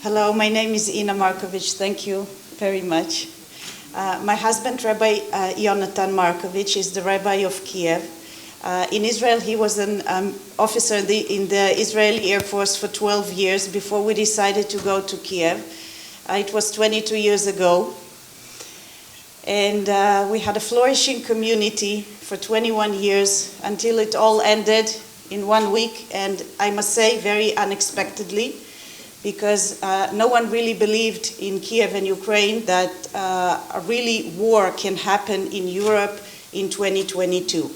Hello, my name is Ina Markovich. Thank you very much. My husband, Rabbi Yonatan Markovich, is the Rabbi of Kyiv. In Israel, he was an officer in the Israeli Air Force for 12 years before we decided to go to Kyiv. It was 22 years ago. And we had a flourishing community for 21 years until it all ended in 1 week, and I must say very unexpectedly, because no one really believed in Kyiv and Ukraine that a really war can happen in Europe in 2022.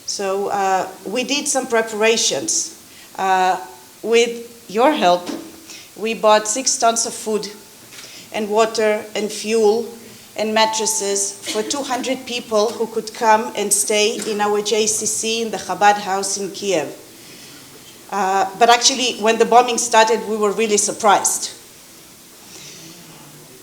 So we did some preparations. With your help, we bought 6 tons of food and water and fuel and mattresses for 200 people who could come and stay in our JCC in the Chabad house in Kyiv. But actually, when the bombing started, we were really surprised.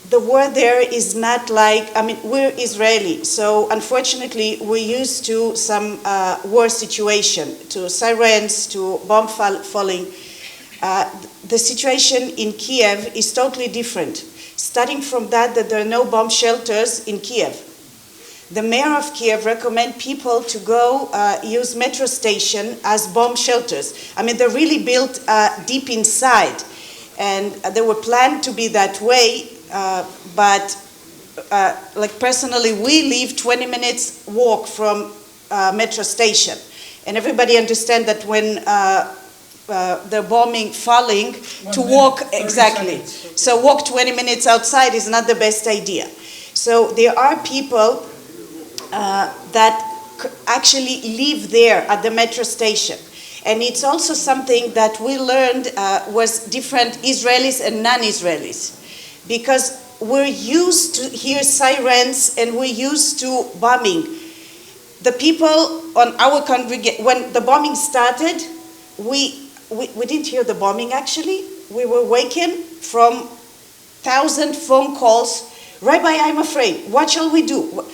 The war there is not like, we're Israeli, so unfortunately, we're used to some war situation, to sirens, to bomb falling. The situation in Kyiv is totally different. Starting from that there are no bomb shelters in Kyiv. The mayor of Kyiv recommend people to go use metro station as bomb shelters. They're really built deep inside, and they were planned to be that way, but personally, we live 20 minutes walk from metro station, and everybody understand that when the bombing falling, to walk, exactly. So walk 20 minutes outside is not the best idea. So there are people that actually live there at the metro station. And it's also something that we learned was different Israelis and non-Israelis. Because we're used to hear sirens and we're used to bombing. The people on our congregation, when the bombing started, we didn't hear the bombing actually. We were wakened from 1,000 phone calls. Rabbi, I'm afraid. What shall we do?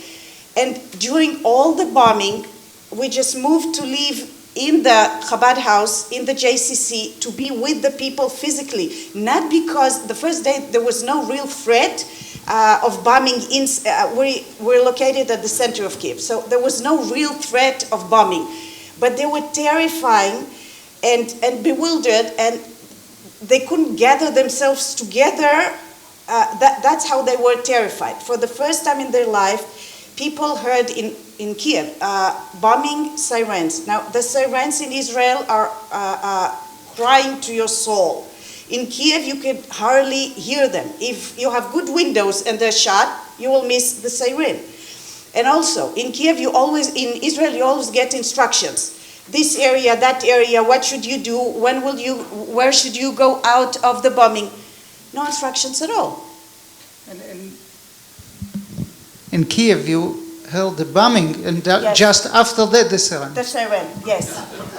And during all the bombing, we just moved to live in the Chabad house, in the JCC, to be with the people physically. Not because the first day there was no real threat of bombing. We're located at the center of Kyiv, so there was no real threat of bombing. But they were terrifying and bewildered, and they couldn't gather themselves together. That's how they were terrified. For the first time in their life, people heard in Kyiv bombing sirens. Now, the sirens in Israel are crying to your soul. In Kyiv, you can hardly hear them. If you have good windows and they're shut, you will miss the siren. And also, in Kyiv, in Israel, you always get instructions. This area, that area, what should you do? Where should you go out of the bombing? No instructions at all. And in Kyiv, you heard the bombing, and yes. Just after that, the siren. The siren, yes.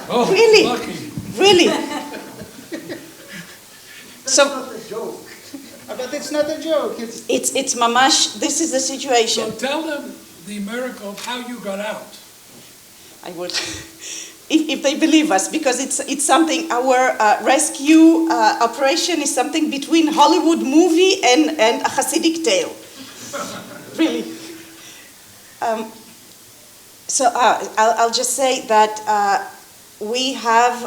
Oh, really? Lucky. Really? That's not a joke. But it's not a joke. It's mamash. This is the situation. So tell them the miracle of how you got out. I would, if they believe us, because it's something. Our rescue operation is something between Hollywood movie and a Hasidic tale. Really. So I'll just say that we have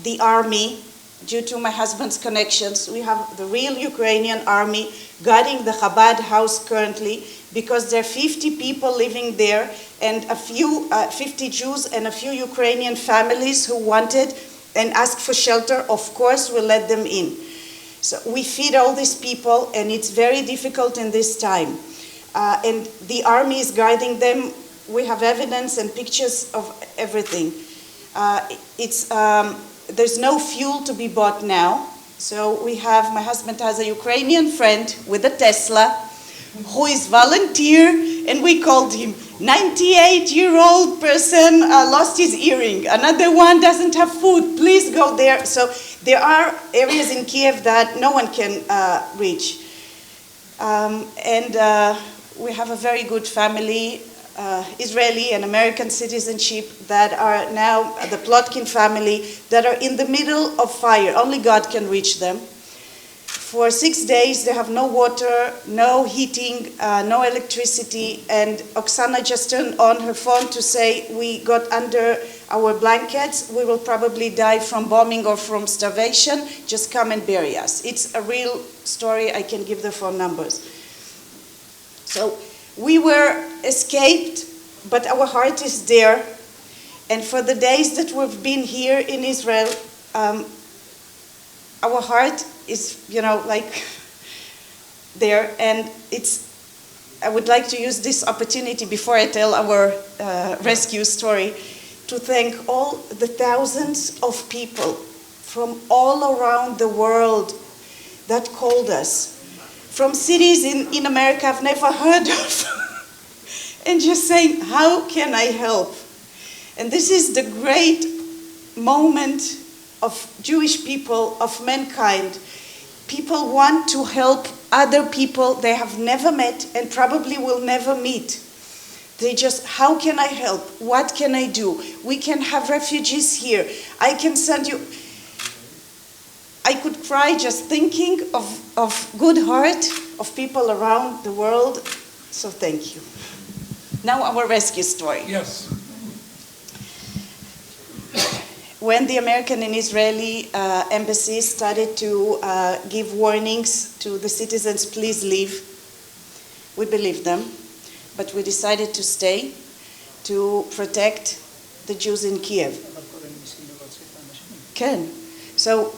the army. Due to my husband's connections, we have the real Ukrainian army guarding the Chabad house currently, because there are 50 people living there, and a few 50 Jews and a few Ukrainian families who wanted and asked for shelter. Of course, we'll let them in. So we feed all these people, and it's very difficult in this time. And the army is guarding them. We have evidence and pictures of everything. There's no fuel to be bought now. So my husband has a Ukrainian friend with a Tesla who is volunteer, and we called him. 98-year-old person lost his earring. Another one doesn't have food. Please go there. So there are areas in Kyiv that no one can reach. We have a very good family, Israeli and American citizenship, that are now the Plotkin family, that are in the middle of fire. Only God can reach them. For 6 days, they have no water, no heating, no electricity, and Oksana just turned on her phone to say, we got under our blankets, we will probably die from bombing or from starvation, just come and bury us. It's a real story, I can give the phone numbers. So we were escaped, but our heart is there, and for the days that we've been here in Israel, our heart is, like there, and I would like to use this opportunity before I tell our rescue story to thank all the thousands of people from all around the world that called us, from cities in America I've never heard of, and just saying, how can I help? And this is the great moment of Jewish people, of mankind. People want to help other people they have never met and probably will never meet. They just, how can I help? What can I do? We can have refugees here. I can send you. I could cry just thinking of good heart of people around the world. So thank you. Now our rescue story. Yes. When the American and Israeli embassies started to give warnings to the citizens, please leave, we believed them, but we decided to stay to protect the Jews in Kiev. Ken. So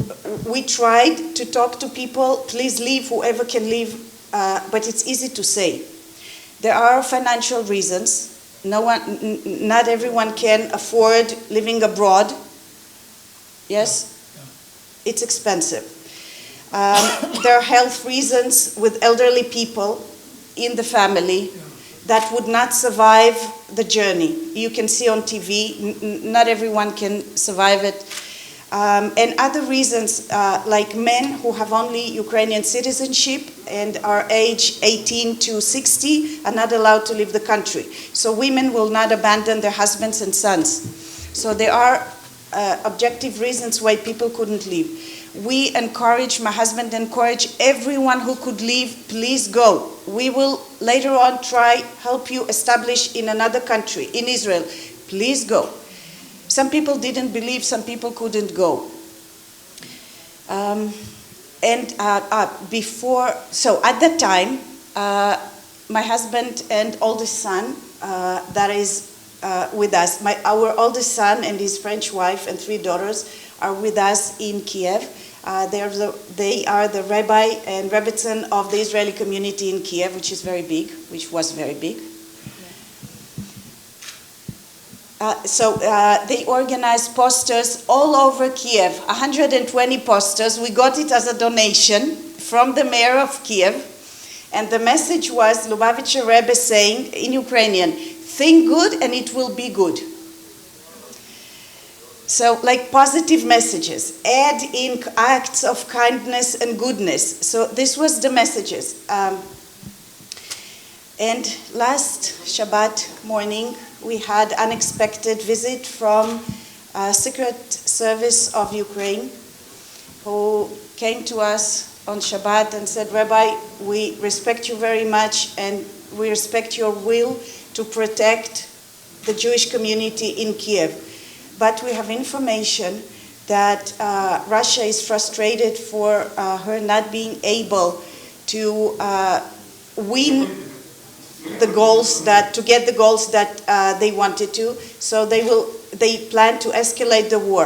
we tried to talk to people, please leave, whoever can leave, but it's easy to say. There are financial reasons. Not everyone can afford living abroad. Yes? Yeah. It's expensive. There are health reasons with elderly people in the family that would not survive the journey. You can see on TV, not everyone can survive it. And other reasons, like men who have only Ukrainian citizenship and are age 18 to 60 are not allowed to leave the country. So women will not abandon their husbands and sons. So there are objective reasons why people couldn't leave. My husband encouraged everyone who could leave, please go. We will later on try help you establish in another country, in Israel. Please go. Some people didn't believe, some people couldn't go. So at that time, my husband and oldest son, that is with us, our oldest son and his French wife and 3 daughters are with us in Kiev. They are the rabbi and rebbitzin of the Israeli community in Kiev, which was very big. They organized posters all over Kiev, 120 posters. We got it as a donation from the mayor of Kiev. And the message was Lubavitcher Rebbe saying in Ukrainian, think good and it will be good. So like positive messages, add in acts of kindness and goodness. So this was the messages. And last Shabbat morning, we had unexpected visit from Secret Service of Ukraine, who came to us on Shabbat and said, Rabbi, we respect you very much and we respect your will to protect the Jewish community in Kiev. But we have information that Russia is frustrated for her not being able to win the goals to get the goals that they wanted to. So they plan to escalate the war.